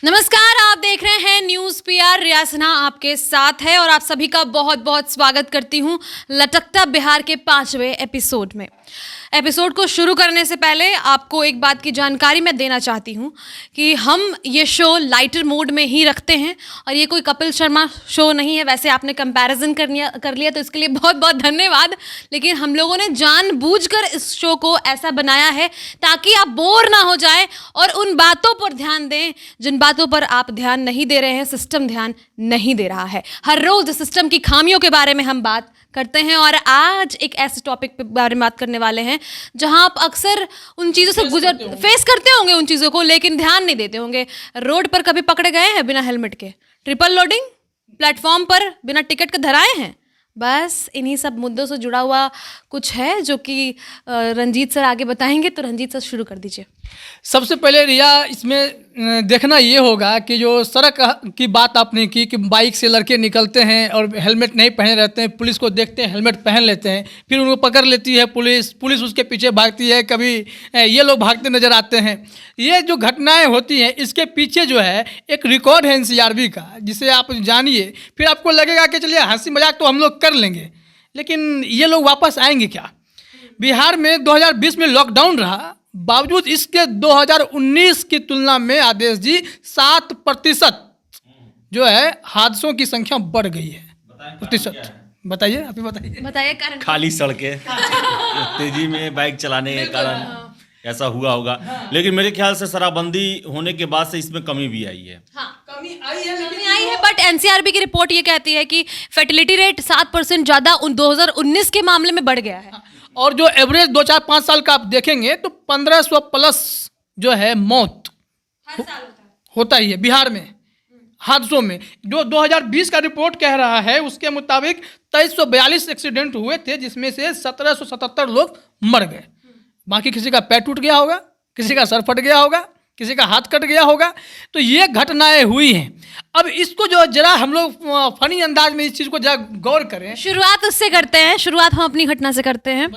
नमस्कार, आप देख रहे हैं न्यूज़ पीआर। रिया सिन्हा आपके साथ है और आप सभी का बहुत बहुत स्वागत करती हूं लटकता बिहार के 5वें एपिसोड में। एपिसोड को शुरू करने से पहले आपको एक बात की जानकारी मैं देना चाहती हूं कि हम ये शो लाइटर मोड में ही रखते हैं और ये कोई कपिल शर्मा शो नहीं है। वैसे आपने कंपैरिजन कर लिया तो इसके लिए बहुत बहुत धन्यवाद, लेकिन हम लोगों ने जानबूझकर इस शो को ऐसा बनाया है ताकि आप बोर ना हो जाएं और उन बातों पर ध्यान दें जिन बातों पर आप ध्यान नहीं दे रहे हैं, सिस्टम ध्यान नहीं दे रहा है। हर रोज सिस्टम की खामियों के बारे में हम बात करते हैं और आज एक ऐसे टॉपिक पे बारे में बात करने वाले हैं जहां आप अक्सर उन चीज़ों से फेस करते होंगे उन चीज़ों को, लेकिन ध्यान नहीं देते होंगे। रोड पर कभी पकड़े गए हैं बिना हेलमेट के? ट्रिपल लोडिंग प्लेटफॉर्म पर बिना टिकट के धराए हैं? बस इन्हीं सब मुद्दों से जुड़ा हुआ कुछ है जो कि रंजीत सर आगे बताएंगे। तो रंजीत सर शुरू कर दीजिए। सबसे पहले रिया, इसमें देखना ये होगा कि जो सड़क की बात आपने की कि बाइक से लड़के निकलते हैं और हेलमेट नहीं पहने रहते हैं, पुलिस को देखते हैं हेलमेट पहन लेते हैं, फिर उनको पकड़ लेती है पुलिस उसके पीछे भागती है, कभी ये लोग भागते नज़र आते हैं। ये जो घटनाएं होती हैं इसके पीछे जो है एक रिकॉर्ड है एनसीआरबी का, जिसे आप जानिए, फिर आपको लगेगा कि चलिए हंसी मजाक तो हम लोग कर लेंगे, लेकिन ये लोग वापस आएंगे क्या? बिहार में 2020 में लॉकडाउन रहा, बावजूद इसके 2019 की तुलना में आदेश जी 7% जो है हादसों की संख्या बढ़ गई है। प्रतिशत बताइए, आप ही बताइए कारण। खाली सड़कें, तेजी में बाइक चलाने के कारण ऐसा हुआ होगा। लेकिन मेरे ख्याल से शराबबंदी होने के बाद से इसमें कमी भी आई है। कमी आई है, बट एनसीआरबी की रिपोर्ट ये कहती है कि फर्टिलिटी रेट 7% ज़्यादा 2019 के मामले में बढ़ गया है। और जो एवरेज 2-4-5 साल का आप देखेंगे तो 1500 प्लस जो है मौत होता ही है बिहार में हादसों में। जो 2020 का रिपोर्ट कह रहा है उसके मुताबिक 2342 एक्सीडेंट हुए थे, जिसमें से 1777 लोग मर गए। बाकी किसी का पैर टूट गया होगा, किसी का सर फट गया होगा, किसी का हाथ कट गया होगा। तो ये घटनाएं हुई हैं। अब इसको जो जरा हम लोग फनी अंदाज में इस चीज़ को जरा गौर करें। शुरुआत उससे करते हैं, शुरुआत हम अपनी घटना से करते हैं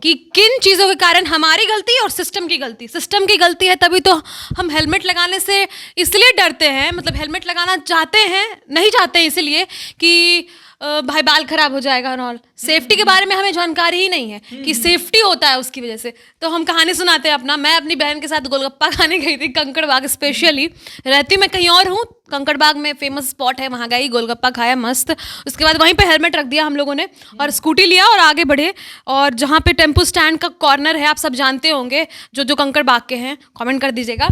कि किन चीज़ों के कारण हमारी गलती और सिस्टम की गलती। सिस्टम की गलती है तभी तो हम हेलमेट लगाने से इसलिए डरते हैं, मतलब हेलमेट लगाना चाहते हैं, नहीं चाहते इसलिए कि भाई बाल खराब हो जाएगा और ऑल। सेफ्टी के बारे में हमें जानकारी ही नहीं है कि सेफ्टी होता है उसकी वजह से। तो हम कहानी सुनाते हैं अपना। मैं अपनी बहन के साथ गोलगप्पा खाने गई थी कंकड़ बाग, स्पेशली रहती मैं कहीं और हूँ, कंकड़ बाग में फेमस स्पॉट है, वहाँ गई, गोलगप्पा खाया मस्त। उसके बाद वहीं पे हेलमेट रख दिया हम लोगों ने और स्कूटी लिया और आगे बढ़े। और जहाँ पे टेम्पो स्टैंड का कॉर्नर है, आप सब जानते होंगे जो कंकड़ बाग के हैं, कमेंट कर दीजिएगा।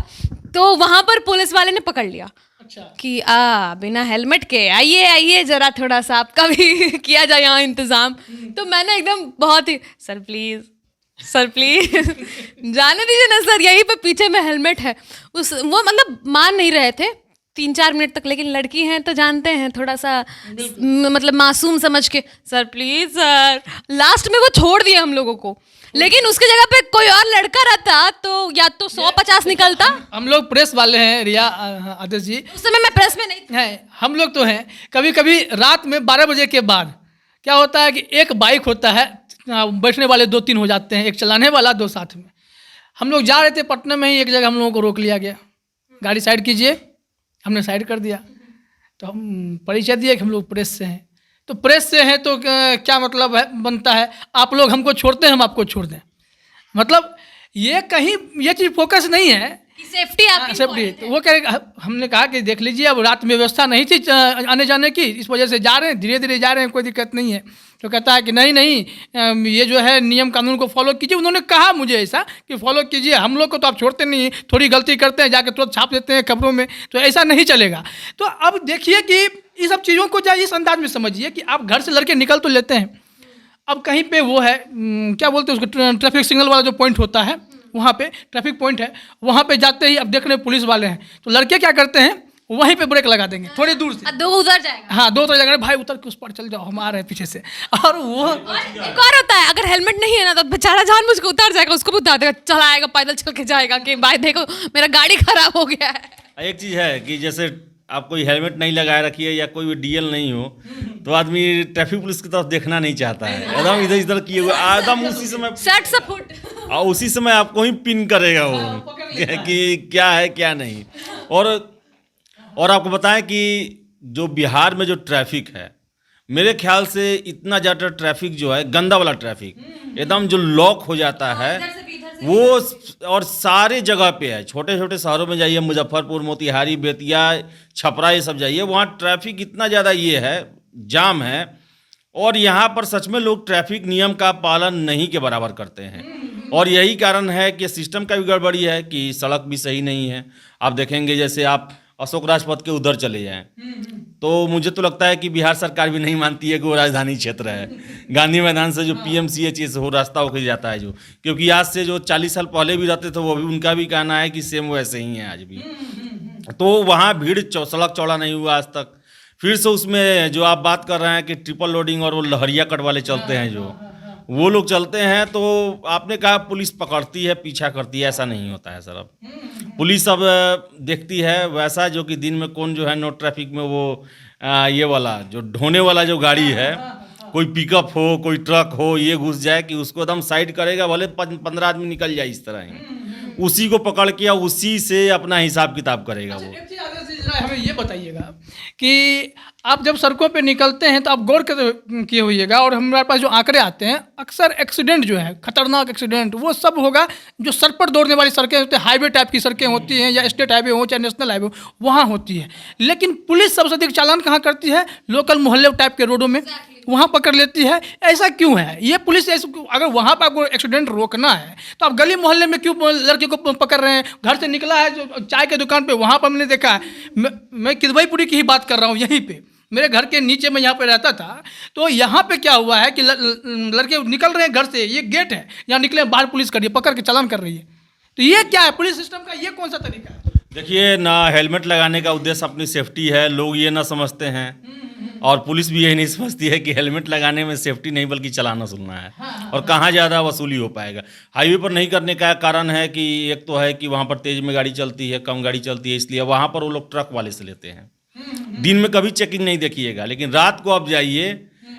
तो वहाँ पर पुलिस वाले ने पकड़ लिया कि बिना हेलमेट के आइए जरा थोड़ा सा आपका भी किया जाए यहाँ इंतज़ाम। तो मैंने एकदम बहुत ही सर प्लीज़ जाने दीजिए ना सर, यहीं पे पीछे में हेलमेट है। वो मतलब मान नहीं रहे थे 3-4 मिनट तक, लेकिन लड़की हैं तो जानते हैं थोड़ा सा मतलब मासूम समझ के सर प्लीज़ सर। लास्ट में वो छोड़ दिए हम लोगों को, लेकिन उसकी जगह पे कोई और लड़का रहता तो या तो 150 निकलता। हम लोग प्रेस वाले हैं रिया, आदेश जी। उस समय मैं प्रेस में नहीं है, हम लोग तो हैं। कभी कभी रात में 12 बजे के बाद क्या होता है कि एक बाइक होता है, बैठने वाले 2-3 हो जाते हैं, एक चलाने वाला 2 साथ में। हम लोग जा रहे थे पटना में ही, एक जगह हम लोगों को रोक लिया गया, गाड़ी साइड कीजिए। हमने साइड कर दिया तो हम परिचय दिए कि हम लोग प्रेस से हैं। तो प्रेस से हैं तो क्या मतलब है बनता है, आप लोग हमको छोड़ते हैं हम आपको छोड़ दें। मतलब ये कहीं ये चीज़ फोकस नहीं है कि सेफ्टी आपकी सेफ्टी। तो वो कह रहे, हमने कहा कि देख लीजिए अब रात में व्यवस्था नहीं थी आने जाने की, इस वजह से जा रहे हैं, धीरे धीरे जा रहे हैं, कोई दिक्कत नहीं है। तो कहता है कि नहीं ये जो है नियम कानून को फॉलो कीजिए। उन्होंने कहा मुझे ऐसा कि फॉलो कीजिए, हम लोग को तो आप छोड़ते नहीं, थोड़ी गलती करते हैं जाके तुरंत छाप देते हैं खबरों में, तो ऐसा नहीं चलेगा। तो अब देखिए कि ये सब चीज़ों को जा इस अंदाज में समझिए कि आप घर से लड़के निकल तो लेते हैं, अब कहीं पे वो है क्या बोलते हैं उसको, ट्रैफिक सिग्नल वाला जो पॉइंट होता है, वहाँ पे ट्रैफिक पॉइंट है, वहाँ पे जाते ही अब देख रहे पुलिस वाले हैं, तो लड़के क्या करते हैं वहीं पे ब्रेक लगा देंगे थोड़ी दूर से। दो उधर जाएगा, हाँ 2 उतर जाएगा, भाई उतर के उस पर चल जाओ, हम आ रहे हैं पीछे से। और वो एक और होता है, अगर हेलमेट नहीं है ना तो बेचारा जानबूझ के उतर जाएगा, उसको भी उतार देगा, चलाएगा पैदल चल के जाएगा कि भाई देखो मेरा गाड़ी खराब हो गया है। एक चीज़ है कि जैसे आप कोई हेलमेट नहीं लगाए रखिए या कोई डीएल नहीं हो तो आदमी ट्रैफिक पुलिस की तरफ देखना नहीं चाहता है, एकदम इधर इधर किए हुए एकदम उसी समय शर्ट से फुट और उसी समय आपको ही पिन करेगा वो कि क्या है क्या नहीं। और और आपको बताएं कि जो बिहार में जो ट्रैफिक है, मेरे ख्याल से इतना ज़्यादा ट्रैफिक जो है, गंदा वाला ट्रैफिक एकदम जो लॉक हो जाता है वो, और सारे जगह पे है। छोटे छोटे शहरों में जाइए, मुजफ्फरपुर, मोतिहारी, बेतिया, छपरा, ये सब जाइए, वहाँ ट्रैफिक इतना ज़्यादा ये है, जाम है। और यहाँ पर सच में लोग ट्रैफिक नियम का पालन नहीं के बराबर करते हैं, और यही कारण है कि सिस्टम का भी गड़बड़ी है कि सड़क भी सही नहीं है। आप देखेंगे जैसे आप अशोक राजपथ के उधर चले जाएं, तो मुझे तो लगता है कि बिहार सरकार भी नहीं मानती है कि वो राजधानी क्षेत्र है। गांधी मैदान से जो PMCH वो रास्ता होकर जाता है जो, क्योंकि आज से जो 40 साल पहले भी रहते थे वो भी, उनका भी कहना है कि सेम वैसे ही है आज भी। तो वहाँ भीड़ सड़क चौड़ा नहीं हुआ आज तक। फिर से उसमें जो आप बात कर रहे हैं कि ट्रिपल लोडिंग और वो लहरिया कट वाले चलते हैं जो, वो लोग चलते हैं, तो आपने कहा पुलिस पकड़ती है, पीछा करती है, ऐसा नहीं होता है सर। अब पुलिस अब देखती है वैसा जो कि दिन में कौन जो है नो ट्रैफिक में वो ये वाला जो ढोने वाला जो गाड़ी है, कोई पिकअप हो, कोई ट्रक हो, ये घुस जाए कि उसको एकदम साइड करेगा, भले 15 आदमी निकल जाए इस तरह ही, उसी को पकड़ के उसी से अपना हिसाब किताब करेगा वो। एक चीज़ आगे से जरा हमें ये बताइएगा कि आप जब सड़कों पे निकलते हैं तो आप गौर किए होइएगा, और हमारे पास जो आंकड़े आते हैं, अक्सर एक्सीडेंट जो है, खतरनाक एक्सीडेंट, वो सब होगा जो सड़क पर दौड़ने वाली सड़कें होती हैं, हाईवे टाइप की सड़कें होती हैं, या स्टेट हाईवे हो चाहे नेशनल हाईवे हो, वहाँ होती है। लेकिन पुलिस सबसे अधिक चालान कहाँ करती है? लोकल मोहल्ले टाइप के रोडों में, वहाँ पकड़ लेती है। ऐसा क्यों है? ये पुलिस अगर वहाँ पर आपको एक्सीडेंट रोकना है तो आप गली मोहल्ले में क्यों लड़के को पकड़ रहे हैं? घर से निकला है जो चाय के दुकान पे, वहाँ पर हमने देखा है। मैं किदवईपुरी की ही बात कर रहा हूँ, यहीं पे मेरे घर के नीचे में यहाँ पे रहता था, तो यहाँ पे क्या हुआ है कि लड़के निकल रहे हैं घर से, ये गेट है, यहाँ निकले, बाहर पुलिस कर रही है, पकड़ के चालान कर रही है। तो ये क्या है पुलिस सिस्टम का? ये कौन सा तरीका है? देखिए ना, हेलमेट लगाने का उद्देश्य अपनी सेफ्टी है, लोग ये ना समझते हैं, और पुलिस भी यही नहीं समझती है कि हेलमेट लगाने में सेफ्टी नहीं बल्कि चलाना सुनना है। और कहाँ ज़्यादा वसूली हो पाएगा। हाईवे पर नहीं करने का कारण है कि एक तो है कि वहाँ पर तेज़ में गाड़ी चलती है, कम गाड़ी चलती है, इसलिए वहाँ पर वो लोग ट्रक वाले से लेते हैं। दिन में कभी चेकिंग नहीं देखिएगा, लेकिन रात को आप जाइए,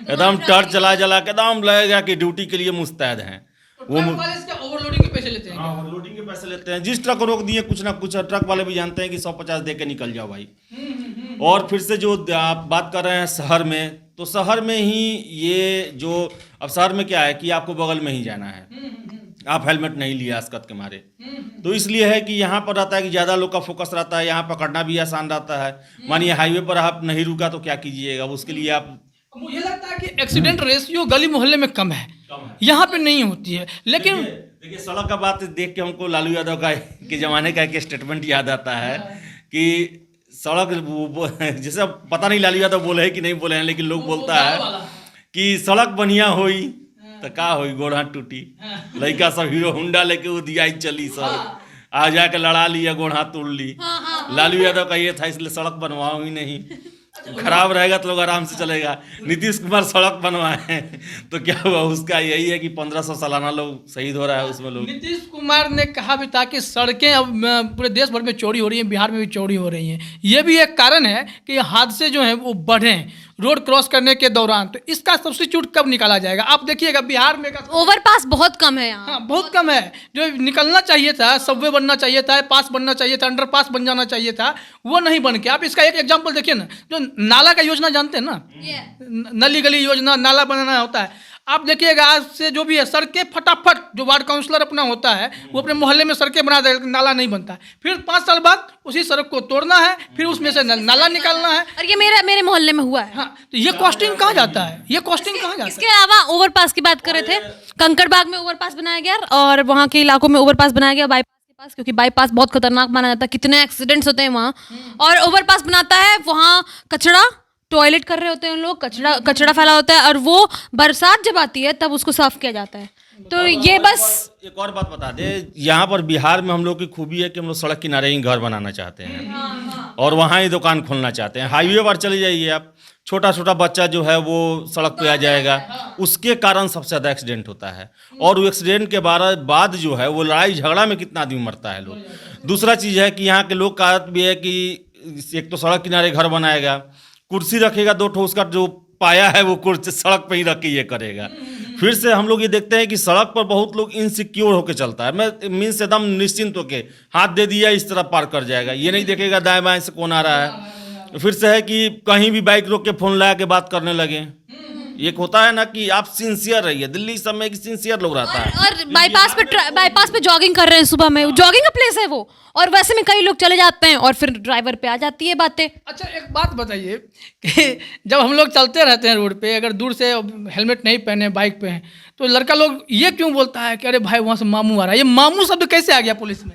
एकदम टर्च जला जला के एकदम लगेगा कि ड्यूटी के लिए मुस्तैद हैं। वो ओवरलोडिंग के पैसे लेते हैं। हाँ, ओवरलोडिंग के पैसे लेते हैं। जिस ट्रक को रोक दिए कुछ ना कुछ, ट्रक वाले भी जानते हैं कि 150 दे के निकल जाओ भाई। और फिर से जो आप बात कर रहे हैं शहर में, तो शहर में ही ये जो, अब शहर में क्या है कि आपको बगल में ही जाना है, आप हेलमेट नहीं लिया आस्कत के मारे, तो इसलिए है कि यहाँ पर रहता है कि ज़्यादा लोग का फोकस रहता है, यहाँ पकड़ना भी आसान रहता है। मानिए हाईवे पर आप नहीं रुका तो क्या कीजिएगा, उसके लिए आप, मुझे लगता है कि एक्सीडेंट रेशियो गली मोहल्ले में कम है, यहाँ पे नहीं होती है। लेकिन देखिए सड़क का बात देख के हमको लालू यादव का के ज़माने का एक स्टेटमेंट याद आता है कि सड़क, जैसे पता नहीं लालू यादव बोले हैं कि नहीं बोले हैं, लेकिन लोग बोलता है कि सड़क बढ़िया होई तो का होई, गोड़ हाथ टूटी। लड़का सब हीरो होंडा लेके वो दिया चली, सब आ जाके लड़ा लिया, गोड़ हाथ तोड़ ली। लालू यादव का ये था, इसलिए सड़क बनवाओ ही नहीं, खराब रहेगा तो लोग आराम से चलेगा। नीतीश कुमार सड़क बनवाए तो क्या हुआ, उसका यही है कि 1500 सालाना लोग शहीद हो रहा है उसमें लोग। नीतीश कुमार ने कहा भी था कि सड़कें अब पूरे देश भर में चौड़ी हो रही हैं, बिहार में भी चौड़ी हो रही हैं। ये भी एक कारण है कि हादसे जो हैं वो बढ़े रोड क्रॉस करने के दौरान। तो इसका सब्स्टिट्यूट कब निकाला जाएगा? आप देखिएगा बिहार में ओवरपास बहुत कम है यहाँ। हाँ, बहुत कम है। जो निकलना चाहिए था, सबवे बनना चाहिए था, पास बनना चाहिए था, अंडर पास बन जाना चाहिए था, वो नहीं बन के। आप इसका एक एग्जांपल देखिए ना, जो नाला का योजना जानते हैं ना, नली गली योजना, नाला बनाना होता है। आप देखिएगा आज से जो भी है, सड़कें फटाफट, जो वार्ड काउंसलर अपना होता है वो अपने मोहल्ले में सड़कें बना दे, नाला नहीं बनता है। फिर 5 साल बाद उसी सड़क को तोड़ना है, फिर उसमें से नाला निकालना है। और ये मेरे मोहल्ले में हुआ है। हाँ, तो ये कॉस्टिंग कहाँ जाता है? ये कॉस्टिंग कहाँ जाता है? इसके अलावा ओवरपास की बात कर रहे थे, कंकड़बाग में ओवरपास बनाया गया और वहाँ के इलाकों में ओवरपास बनाया गया बाईपास के पास, क्योंकि बाईपास बहुत खतरनाक माना जाता है, कितने एक्सीडेंट्स होते हैं वहाँ। और ओवरपास बनाता है, वहाँ कचरा, टॉयलेट कर रहे होते हैं लोग, कचरा फैला होता है, और वो बरसात जब आती है तब उसको साफ किया जाता है। तो ये बस एक और बात बता दे, यहाँ पर बिहार में हम लोग की खूबी है कि हम लोग सड़क किनारे ही घर बनाना चाहते हैं और वहाँ ही दुकान खोलना चाहते हैं। हाईवे पर चले जाइए आप, छोटा छोटा बच्चा जो है वो सड़क पे आ जाएगा, उसके कारण सबसे ज़्यादा एक्सीडेंट होता है। और वो एक्सीडेंट के बाद जो है वो लड़ाई झगड़ा में कितना आदमी मरता है लोग। दूसरा चीज़ है कि यहाँ के लोग का आदत भी है कि एक तो सड़क किनारे घर बनाएगा, कुर्सी रखेगा 2 ठो, उसका जो पाया है वो कुर्सी सड़क पे ही रख के ये करेगा। फिर से हम लोग ये देखते हैं कि सड़क पर बहुत लोग इनसिक्योर होकर चलता है। मैं मीन्स एकदम निश्चिंत होके हाथ दे दिया इस तरह पार कर जाएगा, ये नहीं देखेगा दाएं बाएं से कौन आ रहा है। फिर से है कि कहीं भी बाइक रोक के फ़ोन लगा के बात करने लगे। एक होता है ना कि आप सिंसियर रहिए, दिल्ली सब में सिंसियर लोग रहता है। और बाईपास पे जॉगिंग कर रहे हैं सुबह में, जॉगिंग का प्लेस है वो, और वैसे में कई लोग चले जाते हैं और फिर ड्राइवर पे आ जाती है बातें। अच्छा एक बात बताइए कि जब हम लोग चलते रहते हैं रोड पे, अगर दूर से हेलमेट नहीं पहने बाइक पे हैं, तो लड़का लोग ये क्यों बोलता है कि अरे भाई वहाँ से मामू आ रहा है? ये मामू शब्द कैसे आ गया पुलिस में?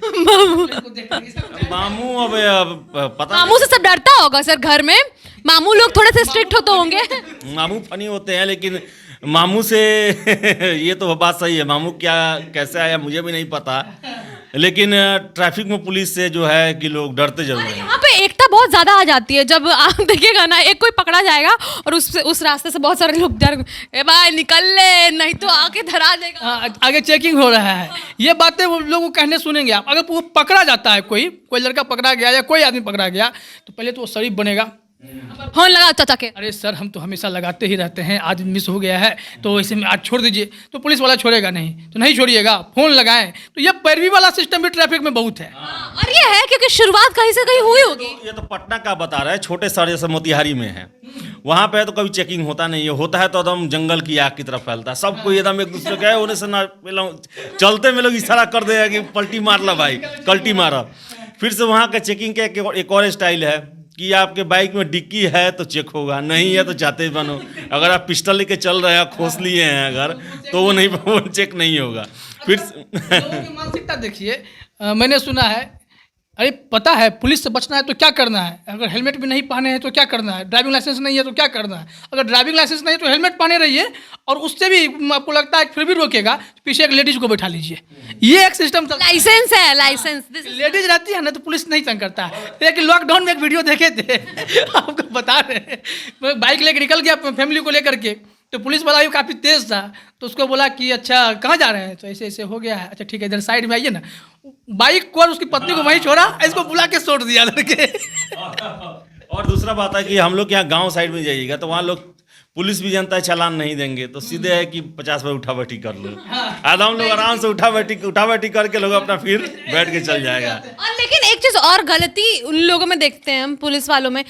मामू अब पता मामू से सब डरता होगा सर, घर में मामू लोग थोड़े से स्ट्रिक्ट होते होंगे। मामू फनी होते हैं, लेकिन मामू से ये तो बात सही है, मामू क्या कैसे आया मुझे भी नहीं पता, लेकिन ट्रैफिक में पुलिस से जो है कि लोग डरते जरूर हैं। यहाँ पे एकता बहुत ज्यादा आ जाती है जब आप देखिएगा ना, एक कोई पकड़ा जाएगा और उस रास्ते से बहुत सारे लोग डर, ए भाई निकल ले नहीं तो आके धरा देगा। आगे चेकिंग हो रहा है, ये बातें वो लोग कहने सुनेंगे आप। अगर वो पकड़ा जाता है, कोई लड़का पकड़ा गया या कोई आदमी पकड़ा गया, तो पहले तो वो शरीफ बनेगा, फोन लगा चाचा के, अरे सर हम तो हमेशा लगाते ही रहते हैं, आज मिस हो गया है तो इसे आज छोड़ दीजिए। तो पुलिस वाला छोड़ेगा नहीं, तो नहीं छोड़िएगा, फोन लगाएं। तो ये पैरवी वाला सिस्टम भी ट्रैफिक में बहुत है। और ये है क्योंकि शुरुआत कहीं से कहीं हुई होगी। ये तो पटना का बता रहा है, छोटे शहर जैसे मोतिहारी में है, वहाँ पे तो कभी चेकिंग होता नहीं है, होता है तो एकदम जंगल की आग की तरफ फैलता है, सब कोई एकदम एक दूसरे का होने से ना चलते में लोग इशारा कर देगा कि पलटी मार ला भाई, कल्टी मारा। फिर से वहाँ का चेकिंग का एक और स्टाइल है कि आपके बाइक में डिक्की है तो चेक होगा, नहीं है तो जाते बनो। अगर आप पिस्टल लेके चल रहे हैं, खोस लिए हैं अगर, तो वो चेक नहीं होगा। फिर लोगों की मानसिकता देखिए, मैंने सुना है, अरे पता है पुलिस से बचना है तो क्या करना है, अगर हेलमेट भी नहीं पहने हैं तो क्या करना है, ड्राइविंग लाइसेंस नहीं है तो क्या करना है। अगर ड्राइविंग लाइसेंस नहीं है तो हेलमेट पहने रहिए, और उससे भी आपको लगता है फिर भी रोकेगा तो पीछे एक लेडीज को बैठा लीजिए। ये एक सिस्टम लाइसेंस है, लाइसेंस लेडीज रहती है ना तो पुलिस नहीं तंग करता है। लेकिन लॉकडाउन में एक वीडियो देखे थे आपको बता रहे हैं, बाइक लेकर निकल गया फैमिली को लेकर के, तो पुलिस वाला भी काफ़ी तेज़ था, तो उसको बोला कि अच्छा कहाँ जा रहे हैं, तो ऐसे ऐसे हो गया है, अच्छा ठीक है इधर साइड में आइए ना। बाइक को और उसकी पत्नी को वहीं छोड़ा, इसको बुला के छोड़ दिया लड़के। और दूसरा बात है कि हम लोग यहाँ गांव साइड में जाइएगा तो वहाँ लोग पुलिस भी जनता है चालान नहीं देंगे, तो सीधे है कि 50 रुपये उठा बैठी कर लो। आधा लोग आराम से उठा बैठी करके लोग अपना फिर बैठ के चल जाएगा। और लेकिन एक चीज और गलती उन लोगों में देखते हैं हम, पुलिस वालों में,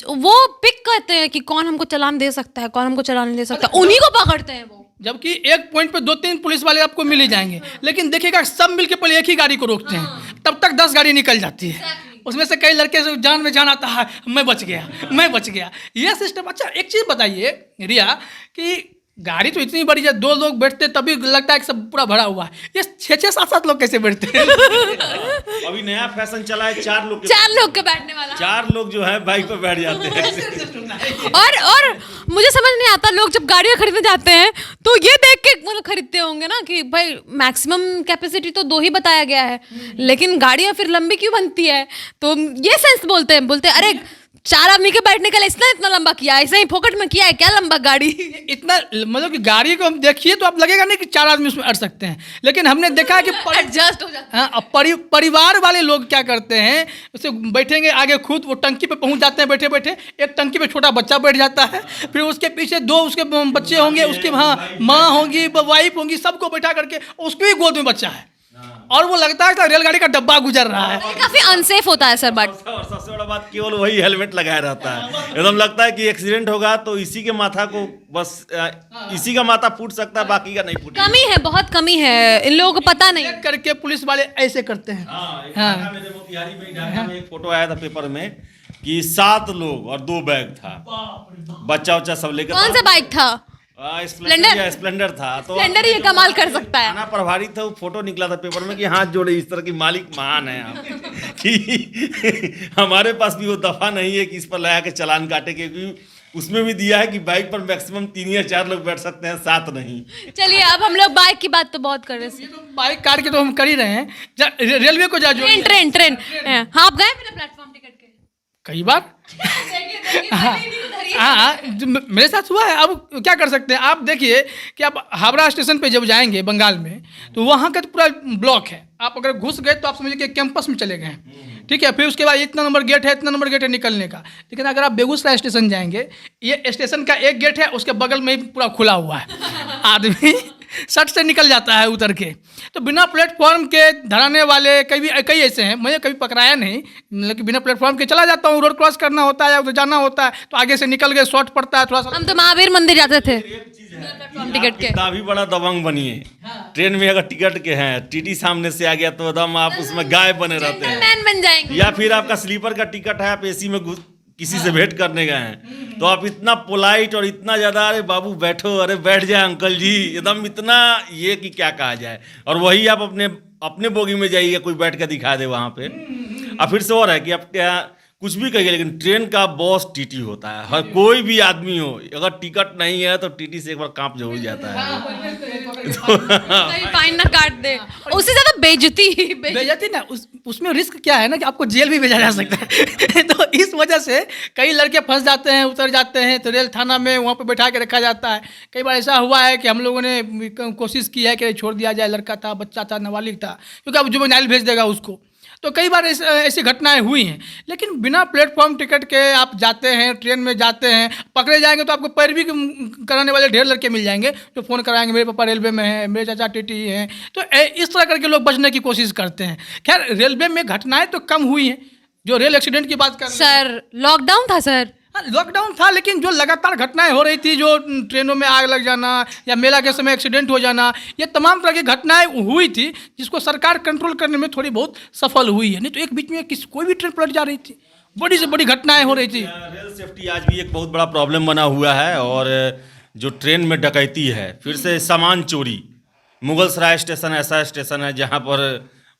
वो पिक करते हैं कि कौन हमको चालान दे सकता है, कौन हमको चालान नहीं दे सकता, उन्हीं को पकड़ते हैं वो। जबकि एक पॉइंट पे 2-3 पुलिस वाले आपको मिल ही जाएंगे, लेकिन देखिएगा सब मिलके पहले एक ही गाड़ी को रोकते हैं, तब तक 10 गाड़ी निकल जाती है। उसमें से कई लड़के से जान में जान आता है, मैं बच गया। ये सिस्टम। अच्छा एक चीज़ बताइए रिया, कि गाड़ी तो इतनी बड़ी है, 2 लोग बैठते तभी लगता है कि सब पूरा भरा हुआ है, ये 6-6, 7-7 लोग कैसे बैठते हैं? अभी नया फैशन चला है 4 लोग के बैठने वाला, 4 लोग जो है बाइक पर बैठ जाते हैं। और मुझे समझ नहीं आता, लोग जब गाड़ियाँ खरीदने जाते हैं तो ये देख के मतलब खरीदते होंगे ना कि भाई मैक्सिमम कैपेसिटी तो 2 ही बताया गया है, लेकिन गाड़ियाँ फिर लंबी क्यों बनती है, तो ये सेंस बोलते हैं अरे 4 आदमी के बैठने के लिए इतना लंबा किया, ऐसे ही फोकट में किया है क्या लंबा गाड़ी? इतना मतलब कि गाड़ी को हम देखिए तो आप लगेगा नहीं कि 4 आदमी उसमें अट सकते हैं, लेकिन हमने देखा है कि एडजस्ट हो जाता है। हाँ, परिवार वाले लोग क्या करते हैं, उसे बैठेंगे आगे, खुद वो टंकी पे पहुंच जाते हैं बैठे बैठे, एक टंकी पे छोटा बच्चा बैठ जाता है, फिर उसके पीछे 2 उसके बच्चे होंगे, उसकी माँ होंगी, वाइफ होंगी, सबको बैठा करके उसकी भी गोद में बच्चा है, और वो लगता है कि रेलगाड़ी का डब्बा गुजर रहा है। काफी अनसेफ होता है सर। बट और सबसे बड़ा बात केवल वही हेलमेट लगाया रहता है, एकदम लगता है कि एक्सीडेंट होगा तो इसी के माथा को बस इसी का माथा फूट सकता है, बाकी का नहीं फूट। कमी है, बहुत कमी है, इन लोगों को पता नहीं करके पुलिस वाले ऐसे करते हैं। हाँ, मेरे मोतिहारी में ढाका में एक फोटो आया था पेपर में कि 7 लोग और 2 बैग था, बच्चा सब लेकर। कौन सा बाइक था? स्प्लेंडर था। तो स्प्लेंडर ये कमाल कर सकता है। थाना प्रभारी था, वो फोटो निकला था पेपर में कि हाथ जोड़े, इस तरह की मालिक महान है आप कि हमारे पास भी वो दफा नहीं है कि इस पर लगा के चालान काटे, क्योंकि उसमें भी दिया है कि बाइक पर मैक्सिमम 3 या 4 लोग बैठ सकते हैं, 7 नहीं। चलिए अब हम लोग बाइक की बात तो बहुत कर रहे हैं, बाइक कार की तो हम कर ही रहे हैं, रेलवे को जा ट्रेन। हाँ, आप गए बिना प्लेटफॉर्म टिकट के? कई बार। हाँ, मेरे साथ हुआ है। अब क्या कर सकते हैं, आप देखिए कि आप हावड़ा स्टेशन पे जब जाएंगे बंगाल में, तो वहाँ का तो पूरा ब्लॉक है, आप अगर घुस गए तो आप समझिए कि कैंपस में चले गए हैं, ठीक है, फिर उसके बाद इतना नंबर गेट है, इतना नंबर गेट है निकलने का। लेकिन अगर आप बेगूसराय स्टेशन जाएंगे, ये स्टेशन का एक गेट है, उसके बगल में ही पूरा खुला हुआ है, आदमी सट से निकल जाता है उतर के। तो बिना प्लेटफॉर्म के धराने वाले कई ऐसे हैं, मुझे कभी पकड़ाया नहीं, लेकिन बिना प्लेटफॉर्म के चला जाता हूँ। रोड क्रॉस करना होता है या उधर जाना होता है तो आगे से निकल गए, शॉर्ट पड़ता है थोड़ा सा। हम तो महावीर मंदिर जाते थे प्लेटफॉर्म टिकट के। कितना भी बड़ा दबंग बनिए, ट्रेन में अगर टिकट के हैं, टीटी सामने से आ गया तो एकदम आप उसमें गायब बने रहते हैं। मैन बन जाएंगे। या फिर आपका स्लीपर का टिकट है, आप एसी में किसी से भेंट करने गए हैं तो आप इतना पोलाइट और इतना ज़्यादा, अरे बाबू बैठो, अरे बैठ जाए अंकल जी, एकदम इतना ये कि क्या कहा जाए। और वही आप अपने बोगी में जाइए, कोई बैठ कर दिखा दे वहाँ पे। अब फिर से और है कि आप क्या कुछ भी कहिए, लेकिन ट्रेन का बॉस टीटी होता है। हर कोई भी आदमी हो, अगर टिकट नहीं है तो टीटी से एक बार कांप जरूर जाता है। कहीं फाइन ना काट दे, उससे ज्यादा बेइज्जती ना, उसमें रिस्क क्या है ना कि आपको जेल भी भेजा जा सकता है। तो इस वजह से कई लड़के फंस जाते हैं, उतर जाते हैं, तो रेल थाना में वहाँ पे बैठा के रखा जाता है। कई बार ऐसा हुआ है कि हम लोगों ने कोशिश की है कि छोड़ दिया जाए, लड़का था, बच्चा था, नाबालिग था, क्योंकि अब जुवेनाइल भेज देगा उसको। तो कई बार ऐसी घटनाएं हुई हैं। लेकिन बिना प्लेटफॉर्म टिकट के आप जाते हैं, ट्रेन में जाते हैं, पकड़े जाएंगे तो आपको पैरवी कराने वाले ढेर लड़के मिल जाएंगे जो फ़ोन कराएंगे, मेरे पापा रेलवे में हैं, मेरे चाचा टीटी हैं। तो इस तरह करके लोग बचने की कोशिश करते हैं। खैर, रेलवे में घटनाएं तो कम हुई हैं। जो रेल एक्सीडेंट की बात कर सर, लॉकडाउन था सर। लॉकडाउन था, लेकिन जो लगातार घटनाएं हो रही थी, जो ट्रेनों में आग लग जाना या मेला के समय एक्सीडेंट हो जाना, ये तमाम तरह की घटनाएं हुई थी, जिसको सरकार कंट्रोल करने में थोड़ी बहुत सफल हुई है। नहीं तो एक बीच में कोई भी ट्रेन पलट जा रही थी, बड़ी से बड़ी घटनाएं हो रही थी। रेल सेफ्टी आज भी एक बहुत बड़ा प्रॉब्लम बना हुआ है। और जो ट्रेन में डकैती है, फिर से सामान चोरी, मुगलसराय स्टेशन ऐसा स्टेशन है जहाँ पर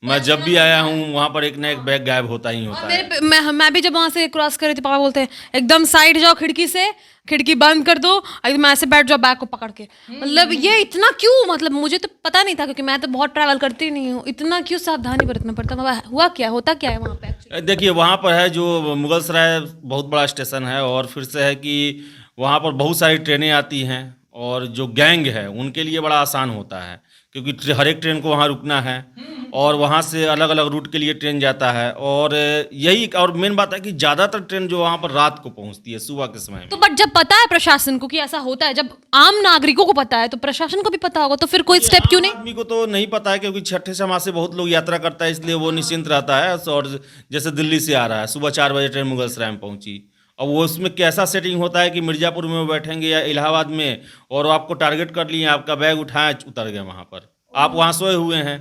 मैं जब भी आया हूँ वहाँ पर एक ना एक बैग गायब होता ही होता है। मैं भी जब वहाँ से क्रॉस कर रही थी, पापा बोलते हैं एकदम साइड जाओ, खिड़की से खिड़की बंद कर दो, एकदम ऐसे बैठ जाओ बैग को पकड़ के। मतलब ये इतना क्यों, मतलब मुझे तो पता नहीं था, क्योंकि मैं तो बहुत ट्रैवल करती नहीं हूँ। इतना क्यों सावधानी बरतना पड़ता? हुआ क्या, होता क्या है वहाँ पे? देखिए, वहाँ पर है जो मुगलसराय बहुत बड़ा स्टेशन है, और फिर से है कि वहाँ पर बहुत सारी ट्रेनें आती हैं, और जो गैंग है उनके लिए बड़ा आसान होता है, क्योंकि हर एक ट्रेन को वहाँ रुकना है, और वहाँ से अलग अलग रूट के लिए ट्रेन जाता है। और यही, और मेन बात है कि ज़्यादातर ट्रेन जो वहाँ पर रात को पहुँचती है, सुबह के समय में। तो बट जब पता है प्रशासन को कि ऐसा होता है, जब आम नागरिकों को पता है, तो प्रशासन को भी पता होगा, तो फिर कोई स्टेप क्यों नहीं? आदमी को तो नहीं पता है, क्योंकि छठे समाज से बहुत लोग यात्रा करता है, इसलिए वो निश्चिंत रहता है। और जैसे दिल्ली से आ रहा है, सुबह 4 बजे ट्रेन मुगलसराय में पहुँची, और वो उसमें कैसा सेटिंग होता है कि मिर्ज़ापुर में वो बैठेंगे या इलाहाबाद में, और आपको टारगेट कर लिए, आपका बैग उठाए, उतर गए वहाँ पर, आप वहाँ सोए हुए हैं।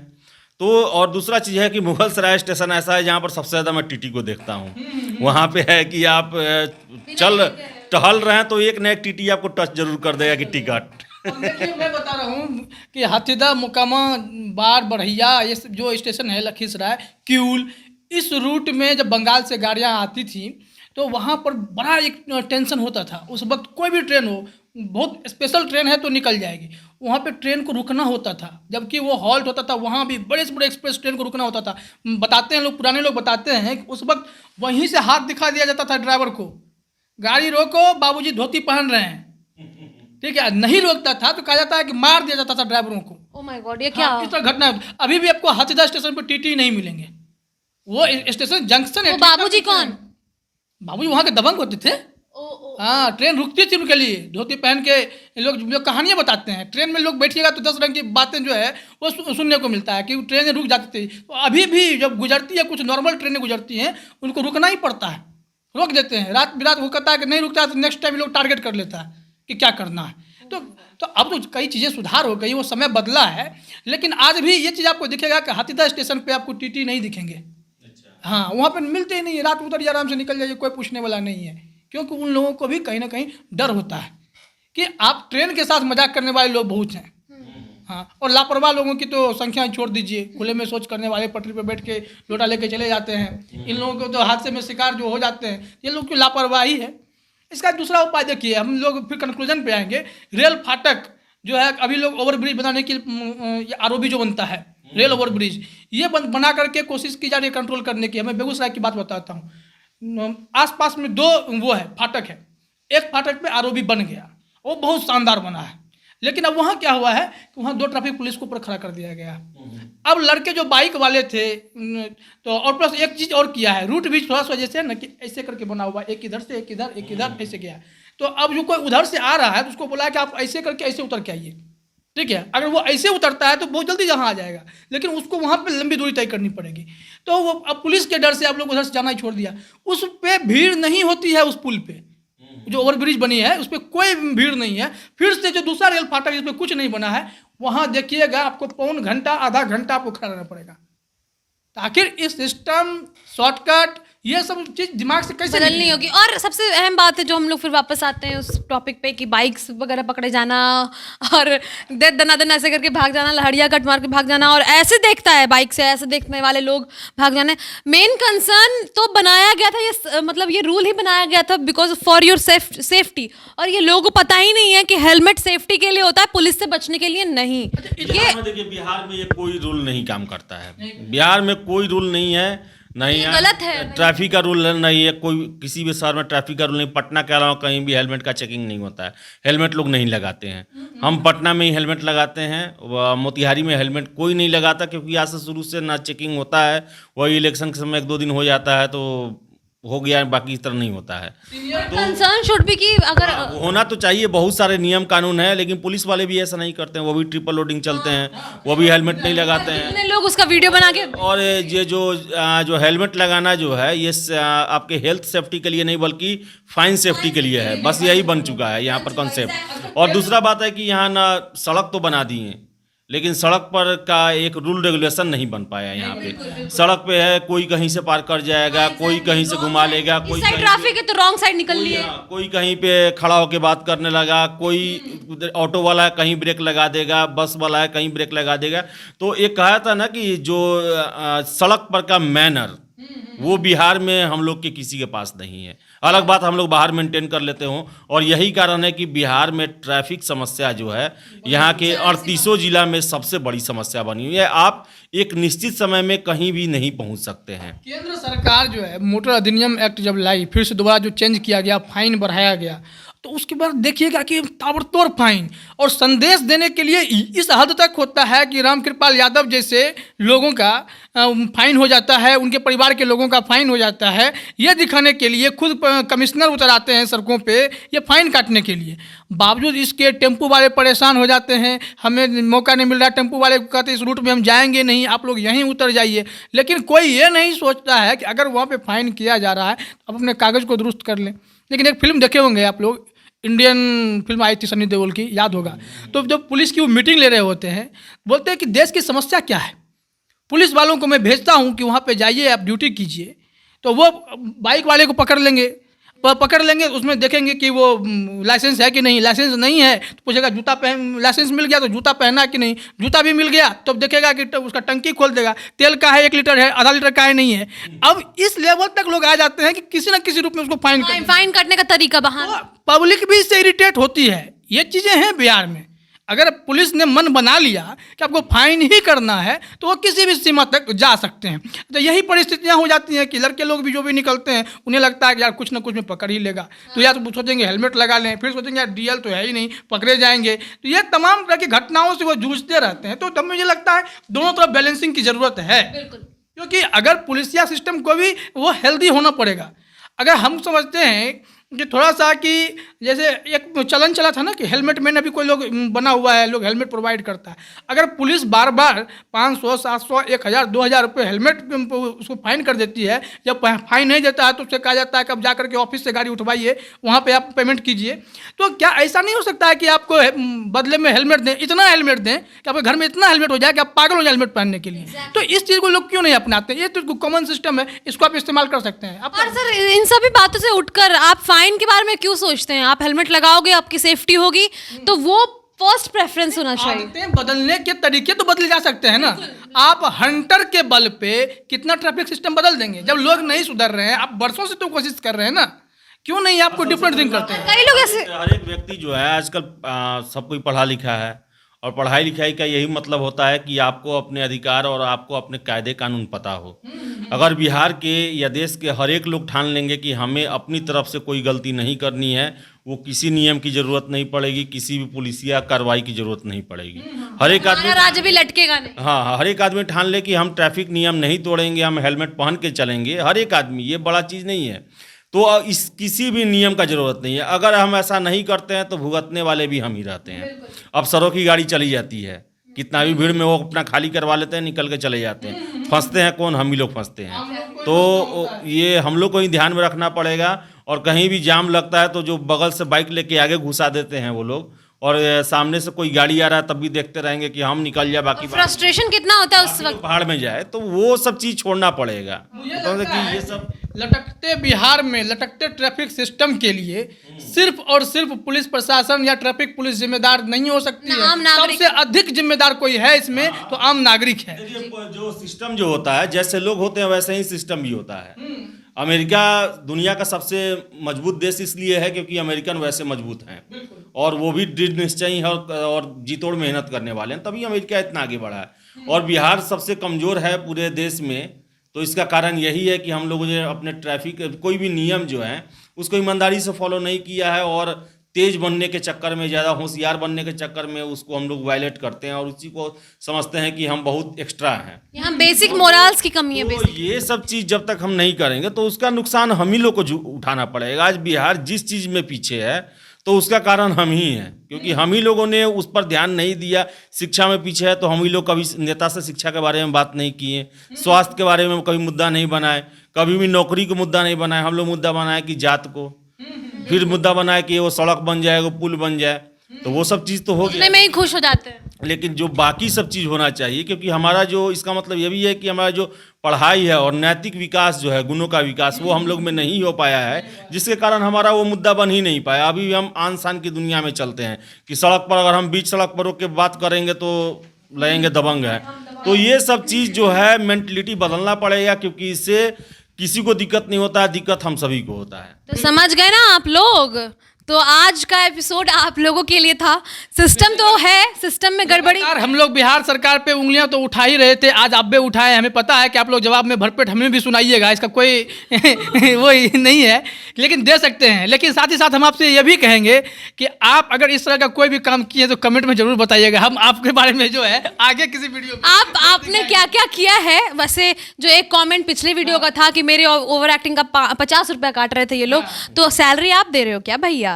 तो और दूसरा चीज़ है कि मुगलसराय स्टेशन ऐसा है जहाँ पर सबसे ज़्यादा मैं टीटी को देखता हूँ। वहाँ पे है कि आप टहल रहे हैं तो एक न एक टीटी आपको टच जरूर कर देगा कि टिकट। देखिए, मैं बता रहा हूँ कि हाथीदह, मोकामा, बाढ़, बढ़िया, ये जो स्टेशन है, लखीसराय, किऊल, इस रूट में जब बंगाल से गाड़ियाँ आती थी तो वहाँ पर बड़ा एक टेंशन होता था। उस वक्त कोई भी ट्रेन हो, बहुत स्पेशल ट्रेन है तो निकल जाएगी, वहाँ पे ट्रेन को रुकना होता था। जबकि वो हॉल्ट होता था, वहाँ भी बड़े से बड़े एक्सप्रेस ट्रेन को रुकना होता था। बताते हैं लोग, पुराने लोग बताते हैं कि उस वक्त वहीं से हाथ दिखा दिया जाता था ड्राइवर को, गाड़ी रोको, बाबूजी धोती पहन रहे हैं, ठीक है। नहीं रोकता था तो कहा जाता है कि मार दिया जाता था ड्राइवरों को। ओह माय गॉड, ये क्या? इस तरह घटना है। अभी भी आपको हाथीदह स्टेशन पर टीटी नहीं मिलेंगे। वो स्टेशन जंक्शन है। बाबूजी कौन? बाबूजी वहाँ के दबंग होते थे। हाँ, ट्रेन रुकती थी उनके लिए, धोती पहन के। लोग कहानियाँ बताते हैं, ट्रेन में लोग बैठिएगा तो 10 रंग की बातें जो है वो सुनने को मिलता है कि ट्रेनें रुक जाती थी। तो अभी भी जब गुजरती है, कुछ नॉर्मल ट्रेनें गुजरती हैं, उनको रुकना ही पड़ता है, रोक देते हैं। रात बिरात वो कहता है कि नहीं रुकता है तो नेक्स्ट टाइम लोग टारगेट कर लेता है कि क्या करना है। तो अब तो कई चीज़ें सुधार हो गई, वो समय बदला है। लेकिन आज भी ये चीज़ आपको दिखेगा कि हाथीदह स्टेशन पर आपको टीटी नहीं दिखेंगे। हाँ, वहाँ पर मिलते ही नहीं है। रात उतर आराम से निकल जाइए, कोई पूछने वाला नहीं है, क्योंकि उन लोगों को भी कहीं ना कहीं डर होता है कि आप ट्रेन के साथ मजाक करने वाले लोग बहुत हैं। हाँ, और लापरवाह लोगों की तो संख्या छोड़ दीजिए। खुले में सोच करने वाले पटरी पर बैठ के लोटा लेके चले जाते हैं। इन लोगों को तो हादसे में शिकार जो हो जाते हैं, ये लोग की लापरवाही है। इसका दूसरा उपाय देखिए, हम लोग फिर कंक्लूजन पे आएंगे। रेल फाटक जो है, अभी लोग ओवरब्रिज बनाने की आरओबी जो बनता है, रेल ओवरब्रिज, ये बना करके कोशिश की जा रही है कंट्रोल करने की। मैं बेगूसराय की बात बताता हूँ। आसपास में 2 वो है फाटक है। एक फाटक पे आरओबी बन गया, वो बहुत शानदार बना है। लेकिन अब वहाँ क्या हुआ है कि वहाँ 2 ट्रैफिक पुलिस को ऊपर खड़ा कर दिया गया। अब लड़के जो बाइक वाले थे तो और प्लस एक चीज़ और किया है, रूट भी थोड़ा सा जैसे ना कि ऐसे करके बना हुआ, एक इधर से एक इधर एक इधर ऐसे गया। तो अब जो कोई उधर से आ रहा है तो उसको बोला कि आप ऐसे करके ऐसे उतर के आइए, ठीक है। अगर वो ऐसे उतरता है तो बहुत जल्दी यहाँ आ जाएगा, लेकिन उसको वहाँ पे लंबी दूरी तय करनी पड़ेगी। तो वो अब पुलिस के डर से आप लोग उधर से जाना ही छोड़ दिया। उस पे भीड़ नहीं होती है, उस पुल पे जो ओवरब्रिज बनी है उस पर कोई भीड़ नहीं है। फिर से जो दूसरा रेल फाटक जिस पर कुछ नहीं बना है वहाँ देखिएगा आपको पौन घंटा आधा घंटा आपको खड़ा रहना पड़ेगा। तो आखिर इस सिस्टम शॉर्टकट ये सब चीज़ दिमाग से कैसे बदलनी होगी। और सबसे अहम बात है जो हम लोग फिर वापस आते हैं उस टॉपिक पे कि बाइक्स वगैरह पकड़े जाना और दनादन ऐसे करके भाग जाना, लहड़िया कट मार के भाग जाना, और ऐसे देखता है बाइक से ऐसे देखने वाले लोग भाग जाने। मेन कंसर्न तो बनाया गया था ये, मतलब ये रूल ही बनाया गया था बिकॉज फॉर योर सेफ्टी, और ये लोगों को पता ही नहीं है कि हेलमेट सेफ्टी के लिए होता है, पुलिस से बचने के लिए नहीं। बिहार में देखिए, बिहार में ये कोई रूल नहीं काम करता है। बिहार में कोई रूल नहीं है, नहीं है, गलत है। ट्रैफिक का रूल नहीं है, कोई किसी भी शहर में ट्रैफिक का रूल नहीं। पटना के अलावा कहीं भी हेलमेट का चेकिंग नहीं होता है, हेलमेट लोग नहीं लगाते हैं। हम पटना में ही हेलमेट लगाते हैं, मोतिहारी में हेलमेट कोई नहीं लगाता, क्योंकि यहाँ से शुरू से ना चेकिंग होता है। वही इलेक्शन के समय 1-2 दिन हो जाता है तो हो गया, बाकी इस तरह नहीं होता है। कंसर्न शुड बी कि अगर होना तो चाहिए, बहुत सारे नियम कानून है, लेकिन पुलिस वाले भी ऐसा नहीं करते हैं। वो भी ट्रिपल लोडिंग चलते हैं, वो भी हेलमेट नहीं लगाते हैं। कितने लोग उसका वीडियो बना के। और ये जो हेलमेट लगाना जो है ये आपके हेल्थ सेफ्टी के लिए नहीं बल्कि फाइन सेफ्टी के लिए है। बस यही बन चुका है यहाँ पर कॉन्सेप्ट। और दूसरा बात है कि यहाँ ना सड़क तो बना दी है, लेकिन सड़क पर का एक रूल रेगुलेशन नहीं बन पाया यहाँ पे। सड़क पे है, कोई कहीं से पार कर जाएगा, कोई कहीं से घुमा लेगा, कोई साइड ट्रैफिक है तो रॉन्ग साइड निकल लिए, कोई कहीं पे खड़ा होके बात करने लगा, कोई ऑटो वाला कहीं ब्रेक लगा देगा, बस वाला है कहीं ब्रेक लगा देगा। तो एक कहा था ना कि जो सड़क पर का मैनर वो बिहार में हम लोग के किसी के पास नहीं है। अलग बात हम लोग बाहर मेंटेन कर लेते हों, और यही कारण है कि बिहार में ट्रैफिक समस्या जो है यहाँ के 38 जिला में सबसे बड़ी समस्या बनी हुई है। आप एक निश्चित समय में कहीं भी नहीं पहुँच सकते हैं। केंद्र सरकार जो है मोटर अधिनियम एक्ट जब लाई, फिर से दोबारा जो चेंज किया गया, फाइन बढ़ाया गया, तो उसके बाद देखिएगा कि ताबड़तोड़ फाइन, और संदेश देने के लिए इस हद तक होता है कि रामकृपाल यादव जैसे लोगों का फाइन हो जाता है, उनके परिवार के लोगों का फाइन हो जाता है। ये दिखाने के लिए खुद कमिश्नर उतर आते हैं सड़कों पे ये फाइन काटने के लिए। बावजूद इसके टेम्पू वाले परेशान हो जाते हैं, हमें मौका नहीं मिल रहा। टेम्पू वाले को कहते हैं इस रूट में हम जाएंगे नहीं, आप लोग यहीं उतर जाइए। लेकिन कोई ये नहीं सोचता है कि अगर वहाँ पे फाइन किया जा रहा है तो आप अपने कागज़ को दुरुस्त कर लें। लेकिन एक फिल्म देखे होंगे आप लोग, इंडियन फिल्म आई थी सनी देओल की, याद होगा। तो जब पुलिस की वो मीटिंग ले रहे होते हैं, बोलते हैं कि देश की समस्या क्या है, पुलिस वालों को मैं भेजता हूँ कि वहाँ पे जाइए आप ड्यूटी कीजिए। तो वो बाइक वाले को पकड़ लेंगे, उसमें देखेंगे कि वो लाइसेंस है कि नहीं, लाइसेंस नहीं है तो पूछेगा जूता पहन, लाइसेंस मिल गया तो जूता पहना कि नहीं, जूता भी मिल गया तो देखेगा कि उसका टंकी खोल देगा, तेल का है 1 लीटर है, आधा लीटर का है नहीं है। अब इस लेवल तक लोग आ जाते हैं कि किसी न किसी रूप में उसको फाइन काटने का तरीका बहाना। पब्लिक भी इससे इरिटेट होती है। ये चीज़ें हैं बिहार में। अगर पुलिस ने मन बना लिया कि आपको फाइन ही करना है तो वो किसी भी सीमा तक जा सकते हैं। तो यही परिस्थितियां हो जाती हैं कि लड़के लोग भी जो भी निकलते हैं उन्हें लगता है कि यार कुछ ना कुछ में पकड़ ही लेगा, तो या तो सोचेंगे हेलमेट लगा लें, फिर सोचेंगे यार डीएल तो है ही नहीं, पकड़े जाएंगे। तो ये तमाम तरह की घटनाओं से वो जूझते रहते हैं। तो तब मुझे लगता है दोनों तरफ बैलेंसिंग की ज़रूरत है, क्योंकि अगर पुलिसिया सिस्टम को भी वो हेल्दी होना पड़ेगा। अगर हम समझते हैं कि थोड़ा सा कि जैसे एक चलन चला था ना कि हेलमेट में अभी कोई लोग बना हुआ है, लोग हेलमेट प्रोवाइड करता है। अगर पुलिस बार बार 500, 700, 1000, 2000 रुपये हेलमेट उसको फाइन कर देती है, जब फाइन नहीं देता है तो उससे कहा जाता है कि अब जा करके ऑफिस से गाड़ी उठवाइए, वहाँ पे आप पेमेंट कीजिए। तो क्या ऐसा नहीं हो सकता है कि आपको बदले में हेलमेट दें, इतना हेलमेट दें कि आपके घर में इतना हेलमेट हो जाए कि आप पागल हो जाए हेलमेट पहनने के लिए। तो इस चीज़ को लोग क्यों नहीं अपनाते? ये तो कॉमन सिस्टम है, इसको आप इस्तेमाल कर सकते हैं। और सर इन सभी बातों से उठकर आप फाइन के बारे में क्यों सोचते हैं? आप हेलमेट लगाओगे, आपकी सेफ्टी होगी, तो वो फर्स्ट प्रेफरेंस होना चाहिए। आदतें बदलने के तरीके तो बदले जा सकते हैं ना। आप हंटर के बल पे कितना ट्रैफिक सिस्टम बदल देंगे? जब लोग नहीं सुधर रहे हैं, आप वर्षों से तो कोशिश कर रहे हैं ना, क्यों नहीं आपको डिफरेंट थिंक करते हैं? कई लोग ऐसे, हर एक व्यक्ति जो है आजकल सब कोई पढ़ा लिखा है और पढ़ाई लिखाई का यही मतलब होता है कि आपको अपने अधिकार और आपको अपने कायदे कानून पता हो। अगर बिहार के या देश के हर एक लोग ठान लेंगे कि हमें अपनी तरफ से कोई गलती नहीं करनी है, वो किसी नियम की ज़रूरत नहीं पड़ेगी, किसी भी पुलिसिया कार्रवाई की ज़रूरत नहीं पड़ेगी। हर एक आदमी, राज्य भी लटकेगा नहीं। हाँ, हर एक आदमी ठान ले कि हम ट्रैफिक नियम नहीं तोड़ेंगे, हम हेलमेट पहन के चलेंगे। हर एक आदमी, ये बड़ा चीज़ नहीं है। तो इस किसी भी नियम का ज़रूरत नहीं है। अगर हम ऐसा नहीं करते हैं तो भुगतने वाले भी हम ही रहते हैं। अफसरों की गाड़ी चली जाती है, कितना भी भीड़ में वो अपना खाली करवा लेते हैं, निकल के चले जाते हैं। फंसते हैं कौन? हम ही लोग फंसते हैं। तो ये हम लोग को ही ध्यान में रखना पड़ेगा। और कहीं भी जाम लगता है तो जो बगल से बाइक लेके आगे घुसा देते हैं वो लोग, और सामने से कोई गाड़ी आ रहा है तब भी देखते रहेंगे कि हम निकल जाए, बाकी फ्रस्ट्रेशन कितना होता है उस वक्त। पहाड़ में जाए, तो वो सब चीज़ छोड़ना पड़ेगा। तो कि ये सब लटकते बिहार में लटकते ट्रैफिक सिस्टम के लिए सिर्फ और सिर्फ पुलिस प्रशासन या ट्रैफिक पुलिस जिम्मेदार नहीं हो सकती है। आम नागरिक। सबसे अधिक जिम्मेदार कोई है इसमें तो आम नागरिक है। देखिए, जो सिस्टम जो होता है, जैसे लोग होते हैं वैसे ही सिस्टम भी होता है। अमेरिका दुनिया का सबसे मजबूत देश इसलिए है क्योंकि अमेरिकन वैसे मजबूत हैं, और वो भी दृढ़ निश्चयी है और जी तोड़ मेहनत करने वाले हैं, तभी अमेरिका इतना आगे बढ़ा है। और बिहार सबसे कमज़ोर है पूरे देश में। तो इसका कारण यही है कि हम लोगों ने अपने ट्रैफिक कोई भी नियम जो है उसको ईमानदारी से फॉलो नहीं किया है, और तेज बनने के चक्कर में, ज़्यादा होशियार बनने के चक्कर में उसको हम लोग वायलेट करते हैं और उसी को समझते हैं कि हम बहुत एक्स्ट्रा हैं। यहाँ बेसिक मोरल्स की कमी है। तो ये सब चीज़ जब तक हम नहीं करेंगे तो उसका नुकसान हम ही लोग को उठाना पड़ेगा। आज बिहार जिस चीज़ में पीछे है तो उसका कारण हम ही हैं, क्योंकि हम ही लोगों ने उस पर ध्यान नहीं दिया। शिक्षा में पीछे है तो हम ही लोग कभी नेता से शिक्षा के बारे में बात नहीं किए, स्वास्थ्य के बारे में कभी मुद्दा नहीं बनाए, कभी भी नौकरी को मुद्दा नहीं बनाए। हम लोग मुद्दा बनाए कि जात को, फिर मुद्दा बनाए कि वो सड़क बन जाए, वो पुल बन जाए, तो वो सब चीज़ तो हो गया, में ही खुश हो जाते हैं। लेकिन जो बाकी सब चीज़ होना चाहिए, क्योंकि हमारा जो, इसका मतलब ये भी है कि हमारा जो पढ़ाई है और नैतिक विकास जो है, गुणों का विकास, वो हम लोग में नहीं हो पाया है, जिसके कारण हमारा वो मुद्दा बन ही नहीं पाया। अभी हम आन शान की दुनिया में चलते हैं कि सड़क पर अगर हम बीच सड़क पर रोक के बात करेंगे तो लगेंगे दबंग है। तो ये सब चीज़ जो है मेंटलिटी बदलना पड़ेगा, क्योंकि इससे किसी को दिक्कत नहीं होता है, दिक्कत हम सभी को होता है। तो समझ गए ना आप लोग। तो आज का एपिसोड आप लोगों के लिए था। सिस्टम तो है, सिस्टम में गड़बड़ी। हम लोग बिहार सरकार पे उंगलियां तो उठा ही रहे थे, आज आप भी उठाए। हमें पता है कि आप लोग जवाब में भरपेट हमें भी सुनाइएगा, इसका कोई वो नहीं है, लेकिन दे सकते हैं। लेकिन साथ ही साथ हम आपसे ये भी कहेंगे कि आप अगर इस तरह का कोई भी काम किए तो कमेंट में जरूर बताइएगा। हम आपके बारे में जो है आगे किसी वीडियो आपने क्या क्या किया है। वैसे जो एक कमेंट पिछले वीडियो का था कि मेरे ओवर एक्टिंग का 50 रुपया काट रहे थे ये लोग, तो सैलरी आप दे रहे हो क्या भैया?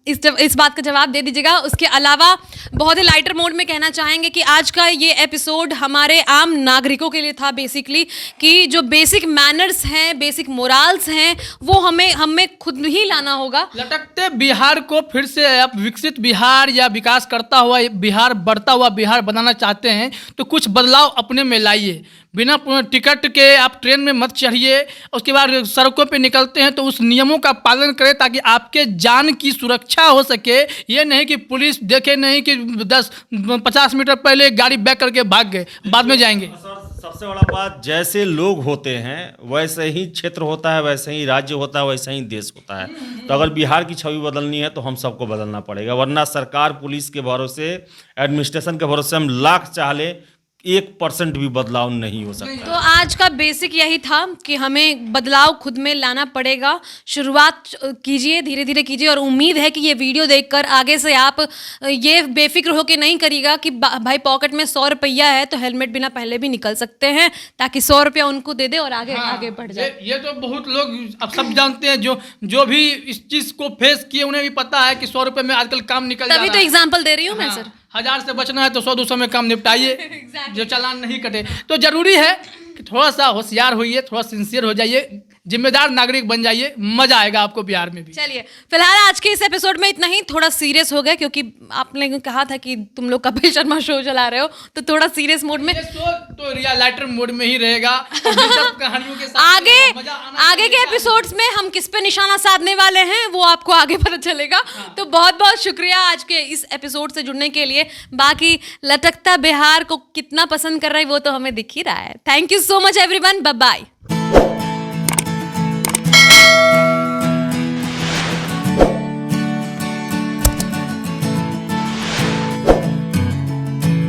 इस बात का जवाब दे दीजिएगा। उसके अलावा बहुत ही लाइटर मोड में कहना चाहेंगे कि आज का ये एपिसोड हमारे आम नागरिकों के लिए था बेसिकली, कि जो बेसिक मैनर्स हैं, बेसिक मोरल्स हैं, वो हमें खुद ही लाना होगा। लटकते बिहार को फिर से आप विकसित बिहार या विकास करता हुआ बिहार, बढ़ता हुआ बिहार बनाना चाहते हैं तो कुछ बदलाव अपने में लाइए। बिना टिकट के आप ट्रेन में मत चढ़िए। उसके बाद सड़कों पे निकलते हैं तो उस नियमों का पालन करें ताकि आपके जान की सुरक्षा हो सके। ये नहीं कि पुलिस देखे नहीं कि 10-50 मीटर पहले गाड़ी बैक करके भाग गए, बाद में जाएंगे। सबसे बड़ा बात, जैसे लोग होते हैं वैसे ही क्षेत्र होता है, वैसे ही राज्य होता है, वैसे ही देश होता है। तो अगर बिहार की छवि बदलनी है तो हम सबको बदलना पड़ेगा, वरना सरकार पुलिस के भरोसे, एडमिनिस्ट्रेशन के भरोसे हम लाख चाह ले 1% भी बदलाव नहीं हो सकता। तो आज का बेसिक यही था कि हमें बदलाव खुद में लाना पड़ेगा। शुरुआत कीजिए, धीरे धीरे कीजिए, और उम्मीद है कि ये वीडियो देखकर आगे से आप ये बेफिक्र होकर नहीं करिएगा कि भाई पॉकेट में 100 रुपया है तो हेलमेट बिना पहले भी निकल सकते हैं, ताकि 100 रुपया उनको दे दे और आगे बढ़ जाए। ये तो बहुत लोग अब सब जानते हैं, जो भी इस चीज को फेस किए उन्हें भी पता है कि 100 रुपये में आजकल काम निकल जाता है। तभी तो एग्जाम्पल दे रही हूँ मैं सर। 1000 से बचना है तो 100-200 में काम निपटाइए जो चालान नहीं कटे। तो जरूरी है कि थोड़ा सा होशियार होइए, थोड़ा सिंसियर हो जाइए, जिम्मेदार नागरिक बन जाइए, मजा आएगा आपको बिहार में भी। चलिए फिलहाल आज के इस एपिसोड में इतना ही। थोड़ा सीरियस हो गया क्योंकि आपने कहा था कि तुम लोग कपिल शर्मा शो चला रहे हो, तो थोड़ा सीरियस मोड में। ये शो तो रियलाइटर मोड में ही रहेगा, कहानियों के साथ आगे के एपिसोड्स में हम किस पे निशाना साधने वाले हैं वो आपको आगे पता चलेगा। तो बहुत बहुत शुक्रिया आज के इस एपिसोड से जुड़ने के लिए। बाकी लटकता बिहार को कितना पसंद कर रहा है वो तो हमें दिख ही रहा है। Thank you so much everyone, bye bye.